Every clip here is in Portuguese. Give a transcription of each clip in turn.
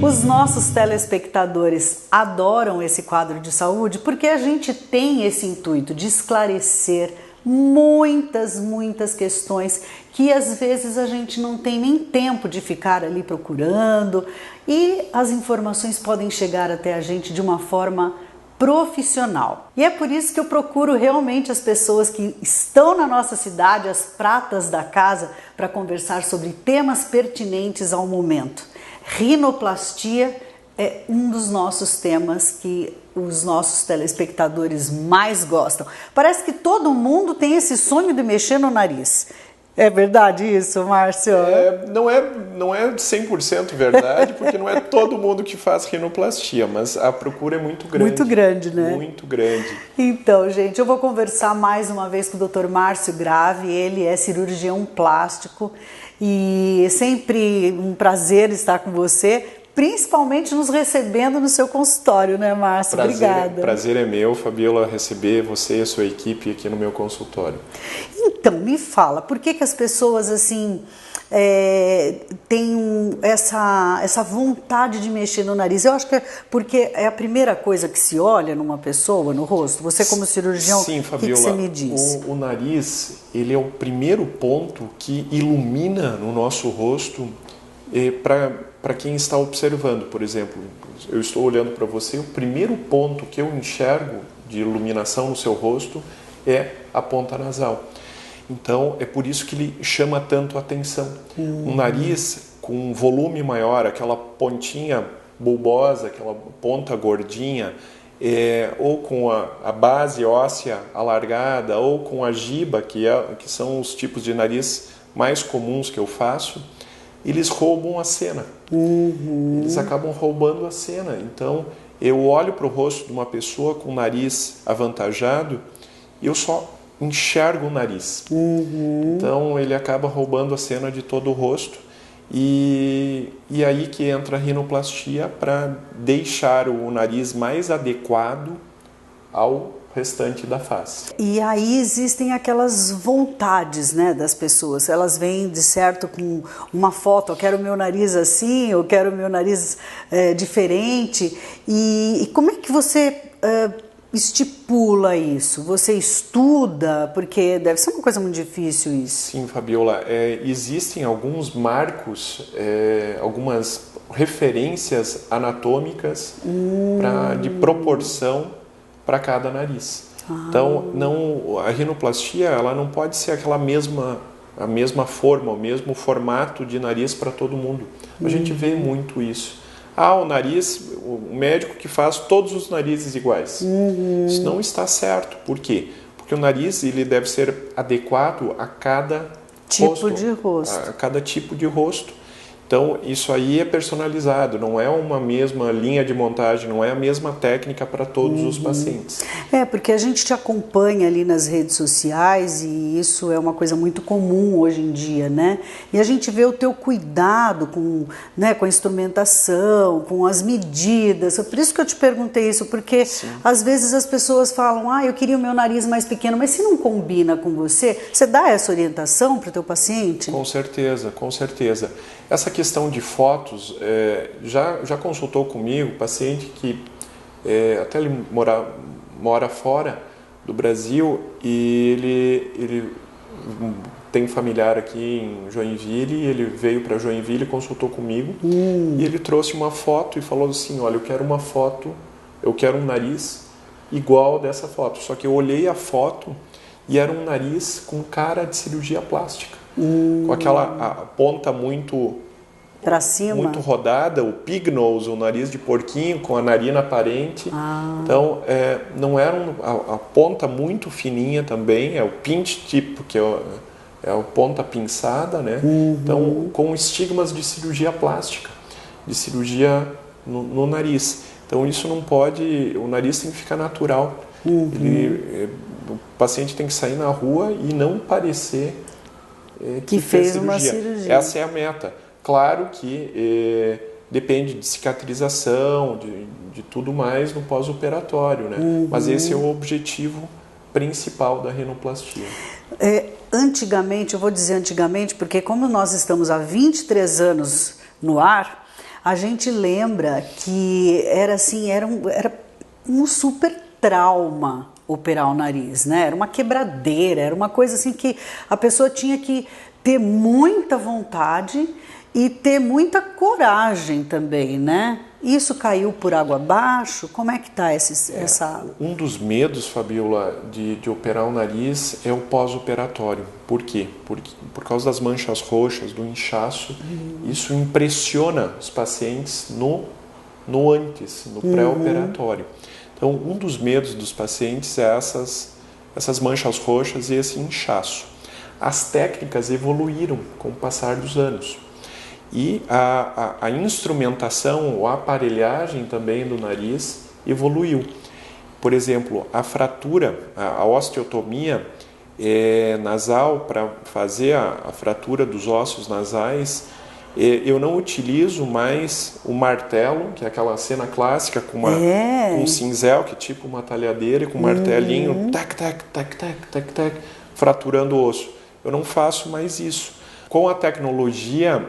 Os nossos telespectadores adoram esse quadro de saúde porque a gente tem esse intuito de esclarecer muitas questões que às vezes a gente não tem nem tempo de ficar ali procurando, e as informações podem chegar até a gente de uma forma profissional. E é por isso que eu procuro realmente as pessoas que estão na nossa cidade, as pratas da casa, para conversar sobre temas pertinentes ao momento. Rinoplastia é um dos nossos temas que os nossos telespectadores mais gostam. Parece que todo mundo tem esse sonho de mexer no nariz. É verdade isso, Márcio? Não é 100% verdade, porque não é todo mundo que faz rinoplastia, mas a procura é muito grande. Muito grande, né? Muito grande. Então, gente, eu vou conversar mais uma vez com o Dr. Márcio Grave. Ele é cirurgião plástico e é sempre um prazer estar com você, principalmente nos recebendo no seu consultório, né, Márcio? Obrigada. Prazer é meu, Fabiola, receber você e a sua equipe aqui no meu consultório. Então, me fala, por que as pessoas, assim, têm essa vontade de mexer no nariz? Eu acho que é porque é a primeira coisa que se olha numa pessoa, no rosto. Você, como cirurgião, sim, Fabiola, o que você me diz? O nariz, ele é o primeiro ponto que ilumina no nosso rosto para quem está observando. Por exemplo, eu estou olhando para você, o primeiro ponto que eu enxergo de iluminação no seu rosto é a ponta nasal. Então, é por isso que ele chama tanto a atenção. Um nariz com um volume maior, aquela pontinha bulbosa, aquela ponta gordinha, ou com a base óssea alargada, ou com a giba, que são os tipos de nariz mais comuns que eu faço, eles roubam a cena. Eles acabam roubando a cena. Então, eu olho para o rosto de uma pessoa com o nariz avantajado e eu só enxergo o nariz. Então, ele acaba roubando a cena de todo o rosto. E aí que entra a rinoplastia para deixar o nariz mais adequado ao restante da face. E aí existem aquelas vontades, né, das pessoas. Elas vêm de certo com uma foto, eu quero o meu nariz assim, eu quero o meu nariz diferente. E como é que você estipula isso? Você estuda? Porque deve ser uma coisa muito difícil isso. Sim, Fabiola. Existem alguns marcos, algumas referências anatômicas de proporção para cada nariz. Então, a rinoplastia ela não pode ser a mesma forma, o mesmo formato de nariz para todo mundo. A gente vê muito isso. O nariz, o médico que faz todos os narizes iguais. Isso não está certo. Por quê? Porque o nariz ele deve ser adequado a cada tipo de rosto. A cada tipo de rosto. Então, isso aí é personalizado, não é uma mesma linha de montagem, não é a mesma técnica para todos os pacientes. Porque a gente te acompanha ali nas redes sociais e isso é uma coisa muito comum hoje em dia, né? E a gente vê o teu cuidado com a instrumentação, com as medidas. Por isso que eu te perguntei isso, porque às vezes as pessoas falam, eu queria o meu nariz mais pequeno, mas se não combina com você, você dá essa orientação para o teu paciente? Com certeza, com certeza. Essa questão de fotos, já consultou comigo, paciente que até ele mora fora do Brasil e ele tem familiar aqui em Joinville, ele veio para Joinville e consultou comigo e ele trouxe uma foto e falou assim, olha, eu quero uma foto, eu quero um nariz igual dessa foto, só que eu olhei a foto e era um nariz com cara de cirurgia plástica. Com a ponta muito para cima, muito rodada, o pig nose, o nariz de porquinho com a narina aparente. Então, não era a ponta muito fininha também, é o pinch tip, que é a ponta pinçada, né? Então, com estigmas de cirurgia plástica, de cirurgia no nariz. Então, isso não pode, o nariz tem que ficar natural. O paciente tem que sair na rua e não parecer que fez uma cirurgia. Essa é a meta. Claro que depende de cicatrização, de tudo mais no pós-operatório, né? Mas esse é o objetivo principal da rinoplastia. Antigamente, eu vou dizer antigamente, porque como nós estamos há 23 anos no ar, a gente lembra que era assim, era um super trauma operar o nariz, né? Era uma quebradeira, era uma coisa assim que a pessoa tinha que ter muita vontade e ter muita coragem também, né? Isso caiu por água abaixo? Como é que está essa... Um dos medos, Fabiola, de operar o nariz é o pós-operatório. Por quê? Por causa das manchas roxas, do inchaço, isso impressiona os pacientes no antes, no pré-operatório. Então, um dos medos dos pacientes é essas manchas roxas e esse inchaço. As técnicas evoluíram com o passar dos anos. E a instrumentação, a aparelhagem também do nariz evoluiu. Por exemplo, a fratura, a osteotomia nasal, para fazer a fratura dos ossos nasais, eu não utilizo mais o martelo, que é aquela cena clássica com um cinzel, que é tipo uma talhadeira, e com um martelinho, tac, tac, tac, tac, tac, tac, fraturando o osso. Eu não faço mais isso. Com a tecnologia,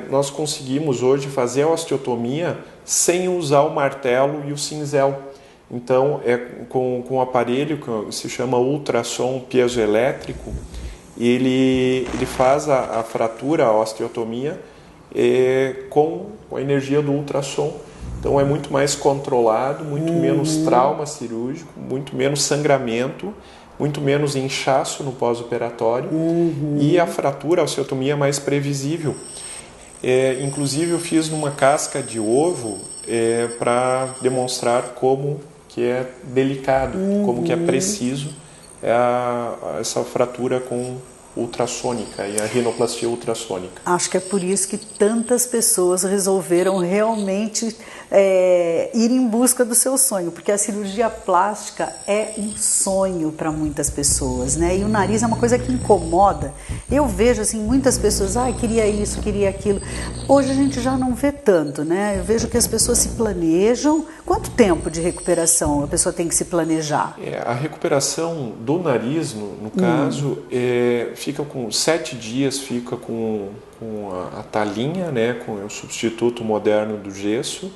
nós conseguimos hoje fazer a osteotomia sem usar o martelo e o cinzel. Então, com um aparelho que se chama ultrassom piezoelétrico, ele faz a fratura, a osteotomia, com a energia do ultrassom. Então, é muito mais controlado, muito menos trauma cirúrgico, muito menos sangramento, muito menos inchaço no pós-operatório e a fratura, a osteotomia é mais previsível. Inclusive eu fiz numa casca de ovo para demonstrar como que é delicado, como que é preciso essa fratura com ultrassônica e a rinoplastia ultrassônica. Acho que é por isso que tantas pessoas resolveram realmente ir em busca do seu sonho, porque a cirurgia plástica é um sonho para muitas pessoas, né? E o nariz é uma coisa que incomoda. Eu vejo assim muitas pessoas, queria isso, queria aquilo. Hoje a gente já não vê tanto, né? Eu vejo que as pessoas se planejam. Quanto tempo de recuperação a pessoa tem que se planejar? A recuperação do nariz, no caso, fica com 7 dias, fica com a talinha, né, com o substituto moderno do gesso.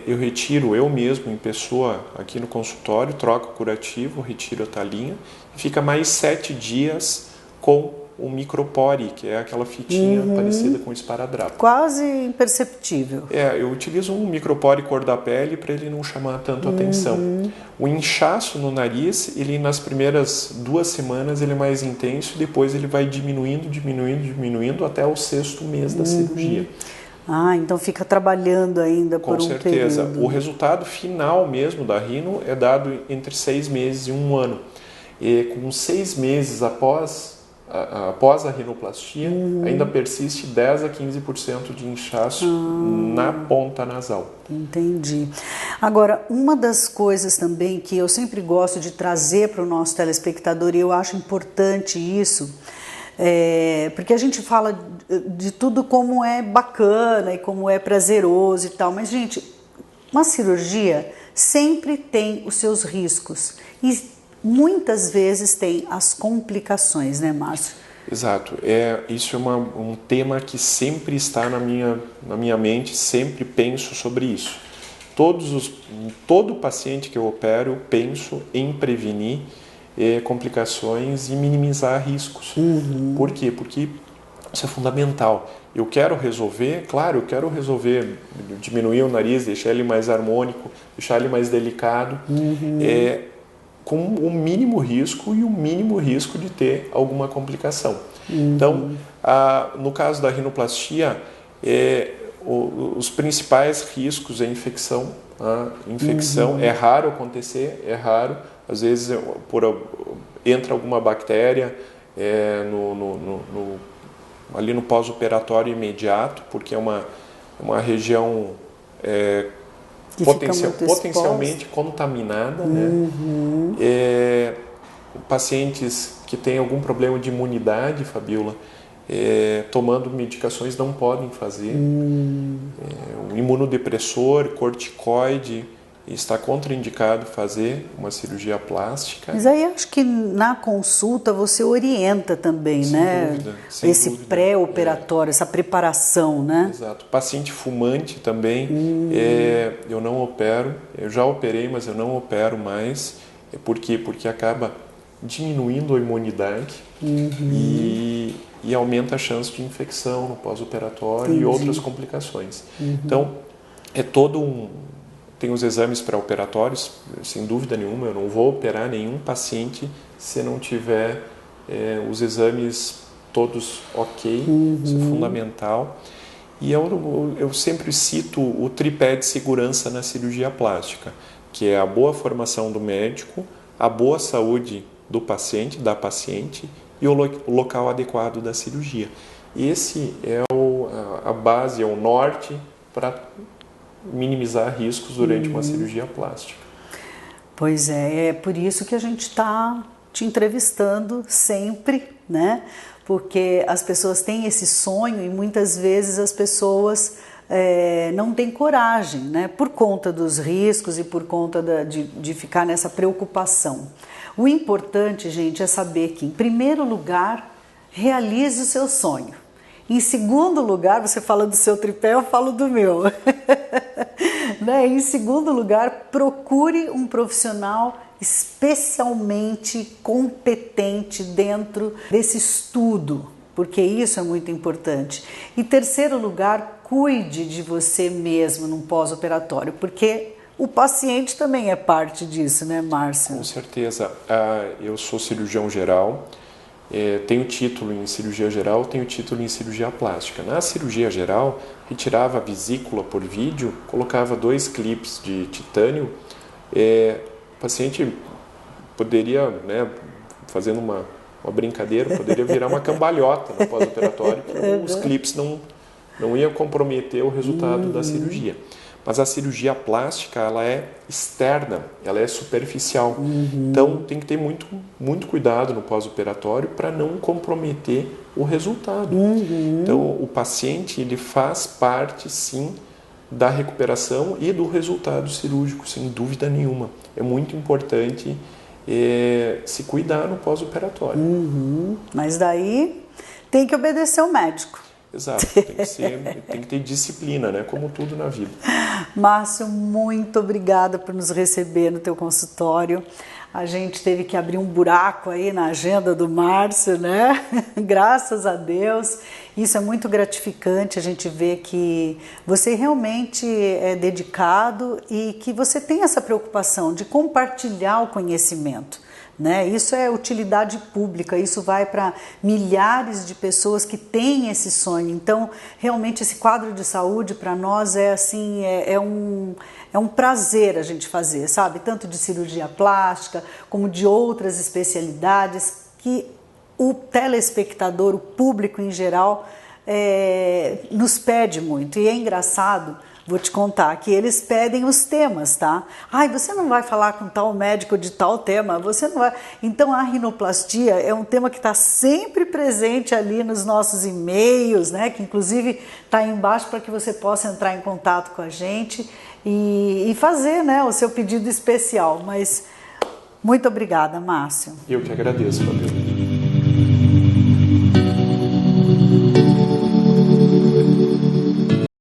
Eu retiro eu mesmo em pessoa aqui no consultório, troco o curativo, retiro a talinha e fica mais 7 dias com o micropore, que é aquela fitinha parecida com esparadrapo. Quase imperceptível. Eu utilizo um micropore cor da pele para ele não chamar tanto atenção. O inchaço no nariz, ele nas primeiras 2 semanas ele é mais intenso e depois ele vai diminuindo, diminuindo, diminuindo até o 6º mês da cirurgia. Então fica trabalhando ainda por um período. Com certeza. O resultado final mesmo da rino é dado entre 6 meses e 1 ano. E com 6 meses após a rinoplastia, ainda persiste 10 a 15% de inchaço na ponta nasal. Entendi. Agora, uma das coisas também que eu sempre gosto de trazer para o nosso telespectador, e eu acho importante isso, porque a gente fala de tudo como é bacana e como é prazeroso e tal, mas, gente, uma cirurgia sempre tem os seus riscos e muitas vezes tem as complicações, né, Márcio? Exato. Isso é um tema que sempre está na minha mente, sempre penso sobre isso. Todo paciente que eu opero, eu penso em prevenir complicações e minimizar riscos. Por quê? Porque isso é fundamental. Eu quero resolver, diminuir o nariz, deixar ele mais harmônico, deixar ele mais delicado, com o mínimo risco e o mínimo risco de ter alguma complicação. Então, no caso da rinoplastia, os principais riscos é infecção. A infecção é raro acontecer, às vezes entra alguma bactéria ali no pós-operatório imediato, porque é uma região potencialmente contaminada, né? Pacientes que têm algum problema de imunidade, Fabiola, tomando medicações não podem fazer. Um imunodepressor, corticoide, está contraindicado fazer uma cirurgia plástica. Mas aí acho que na consulta você orienta também, Sem né? dúvida, sem Esse dúvida. pré-operatório, essa preparação, né? Exato. Paciente fumante também, eu não opero, eu já operei, mas eu não opero mais. Por quê? Porque acaba diminuindo a imunidade e aumenta a chance de infecção no pós-operatório e outras complicações. Então, é todo tem os exames pré-operatórios, sem dúvida nenhuma, eu não vou operar nenhum paciente se não tiver os exames todos ok, isso é fundamental. E eu sempre cito o tripé de segurança na cirurgia plástica, que é a boa formação do médico, a boa saúde do paciente, da paciente e o local adequado da cirurgia. Esse é a base, é o norte para minimizar riscos durante uma cirurgia plástica. Pois é por isso que a gente está te entrevistando sempre, né? Porque as pessoas têm esse sonho e muitas vezes as pessoas não têm coragem, né? Por conta dos riscos e por conta de ficar nessa preocupação. O importante, gente, é saber que, em primeiro lugar, realize o seu sonho. Em segundo lugar, você fala do seu tripé, eu falo do meu. Né? Em segundo lugar, procure um profissional especialmente competente dentro desse estudo, porque isso é muito importante. Em terceiro lugar, cuide de você mesmo num pós-operatório, porque o paciente também é parte disso, né, Márcio? Com certeza. Eu sou cirurgião geral, tenho título em cirurgia geral, tenho título em cirurgia plástica. Na cirurgia geral, retirava a vesícula por vídeo, colocava 2 clipes de titânio, o paciente poderia, né, fazendo uma brincadeira, poderia virar uma cambalhota no pós-operatório, porque os clipes não iam comprometer o resultado da cirurgia. Mas a cirurgia plástica, ela é externa, ela é superficial. Então, tem que ter muito, muito cuidado no pós-operatório para não comprometer o resultado. Então, o paciente, ele faz parte, sim, da recuperação e do resultado cirúrgico, sem dúvida nenhuma. É muito importante se cuidar no pós-operatório. Mas daí tem que obedecer o médico. Exato, tem que ter disciplina, né? Como tudo na vida. Márcio, muito obrigada por nos receber no teu consultório. A gente teve que abrir um buraco aí na agenda do Márcio, né? Graças a Deus. Isso é muito gratificante, a gente vê que você realmente é dedicado e que você tem essa preocupação de compartilhar o conhecimento. Né? Isso é utilidade pública, isso vai para milhares de pessoas que têm esse sonho. Então, realmente, esse quadro de saúde para nós é assim, é um prazer a gente fazer, sabe? Tanto de cirurgia plástica, como de outras especialidades, que o telespectador, o público em geral, nos pede muito. E é engraçado, vou te contar, que eles pedem os temas, tá? Ai, você não vai falar com tal médico de tal tema, você não vai... Então, a rinoplastia é um tema que está sempre presente ali nos nossos e-mails, né? Que inclusive está aí embaixo para que você possa entrar em contato com a gente e fazer, né, o seu pedido especial. Mas muito obrigada, Márcio. Eu que agradeço, Fabiana.